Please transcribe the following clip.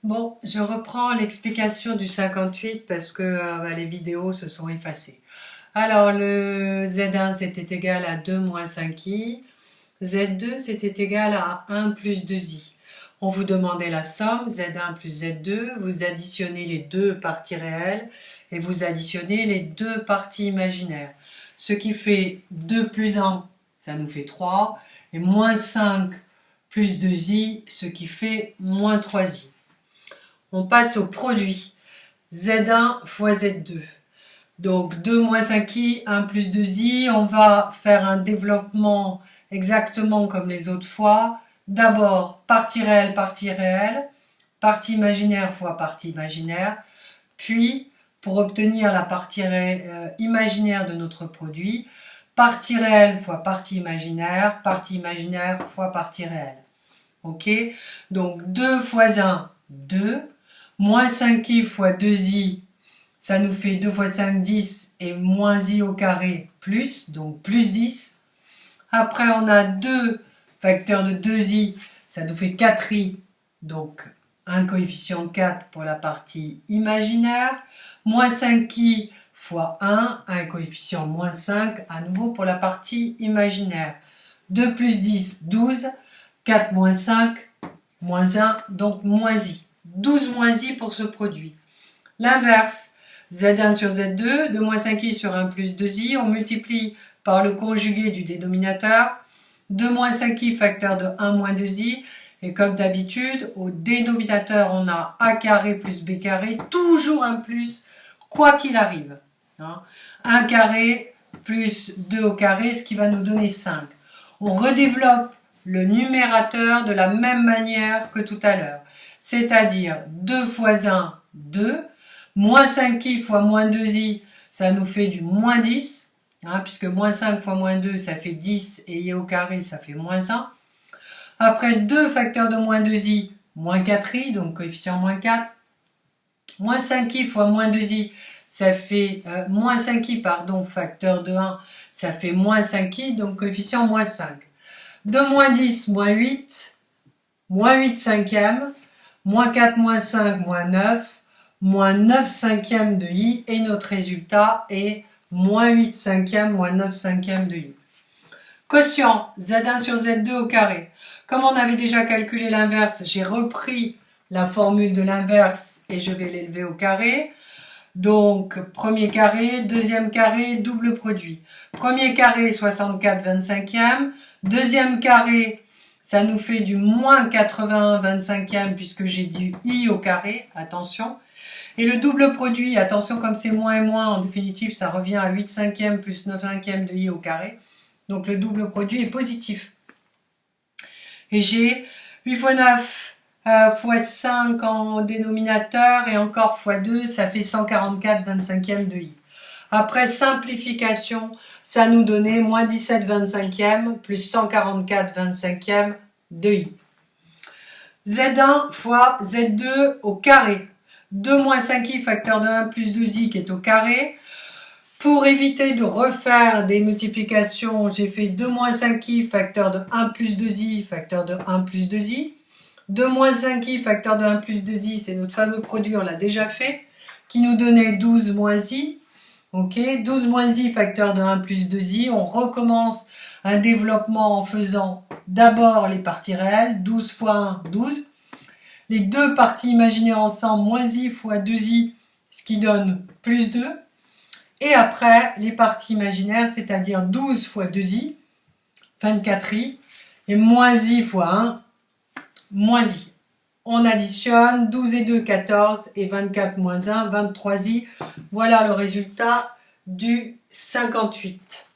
Bon, je reprends l'explication du 58 parce que les vidéos se sont effacées. Alors, le Z1 c'était égal à 2 moins 5i. Z2 c'était égal à 1 plus 2i. On vous demandait la somme, Z1 plus Z2. Vous additionnez les deux parties réelles et vous additionnez les deux parties imaginaires. Ce qui fait 2 plus 1, ça nous fait 3. Et moins 5 plus 2i, ce qui fait moins 3i. On passe au produit. Z1 fois Z2. Donc 2 moins 5i, 1 plus 2i. On va faire un développement exactement comme les autres fois. D'abord, partie réelle, partie imaginaire fois partie imaginaire. Puis, pour obtenir la partie imaginaire de notre produit, partie réelle fois partie imaginaire fois partie réelle. Ok? Donc 2 fois 1, 2. Moins 5i fois 2i, ça nous fait 2 fois 5, 10, et moins i au carré, plus, donc plus 10. Après, on a 2 facteurs de 2i, ça nous fait 4i, donc un coefficient 4 pour la partie imaginaire. Moins 5i fois 1, un coefficient moins 5, à nouveau pour la partie imaginaire. 2 plus 10, 12. 4 moins 5, moins 1, donc moins i. 12 moins i pour ce produit. L'inverse, Z1 sur Z2, 2 moins 5i sur 1 plus 2i, on multiplie par le conjugué du dénominateur, 2 moins 5i facteur de 1 moins 2i, et comme d'habitude, au dénominateur, on a a carré plus b carré, toujours un plus, quoi qu'il arrive. 1 carré plus 2 au carré, ce qui va nous donner 5. On redéveloppe le numérateur de la même manière que tout à l'heure. C'est-à-dire 2 fois 1, 2. Moins 5i fois moins 2i, ça nous fait du moins 10. Puisque moins 5 fois moins 2, ça fait 10. Et i au carré, ça fait moins 1. Après 2 facteurs de moins 2i, moins 4i, donc coefficient moins 4. Moins 5i fois moins 2i, ça fait moins 5i, pardon, facteur de 1, ça fait moins 5i, donc coefficient moins 5. De moins 10, moins 8, moins 8 cinquièmes, moins 4, moins 5, moins 9, moins 9 cinquièmes de i, et notre résultat est moins 8 cinquièmes, moins 9 cinquièmes de i. Quotient, Z1 sur Z2 au carré. Comme on avait déjà calculé l'inverse, j'ai repris la formule de l'inverse et je vais l'élever au carré. Donc, premier carré, deuxième carré, double produit. Premier carré, 64 25e. Deuxième carré, ça nous fait du moins 81 25e puisque j'ai du i au carré, attention. Et le double produit, attention comme c'est moins et moins, en définitive, ça revient à 8 cinquièmes plus 9 cinquièmes de i au carré. Donc le double produit est positif. Et j'ai 8 fois 9 fois 5 en dénominateur et encore fois 2, ça fait 144 25e de i. Après simplification, ça nous donnait moins 17 25e plus 144 25e de i. Z1 fois Z2 au carré. 2 moins 5i facteur de 1 plus 2i qui est au carré. Pour éviter de refaire des multiplications, j'ai fait 2 moins 5i facteur de 1 plus 2i facteur de 1 plus 2i. 2 moins 5i facteur de 1 plus 2i, c'est notre fameux produit, on l'a déjà fait, qui nous donnait 12 moins i. Ok, 12 moins i facteur de 1 plus 2i. On recommence un développement en faisant d'abord les parties réelles. 12 fois 1, 12. Les deux parties imaginaires ensemble, moins i fois 2i, ce qui donne plus 2. Et après, les parties imaginaires, c'est-à-dire 12 fois 2i, 24i, et moins i fois 1, moins i. On additionne 12 et 2, 14, et 24 moins 1, 23i. Voilà le résultat du 58.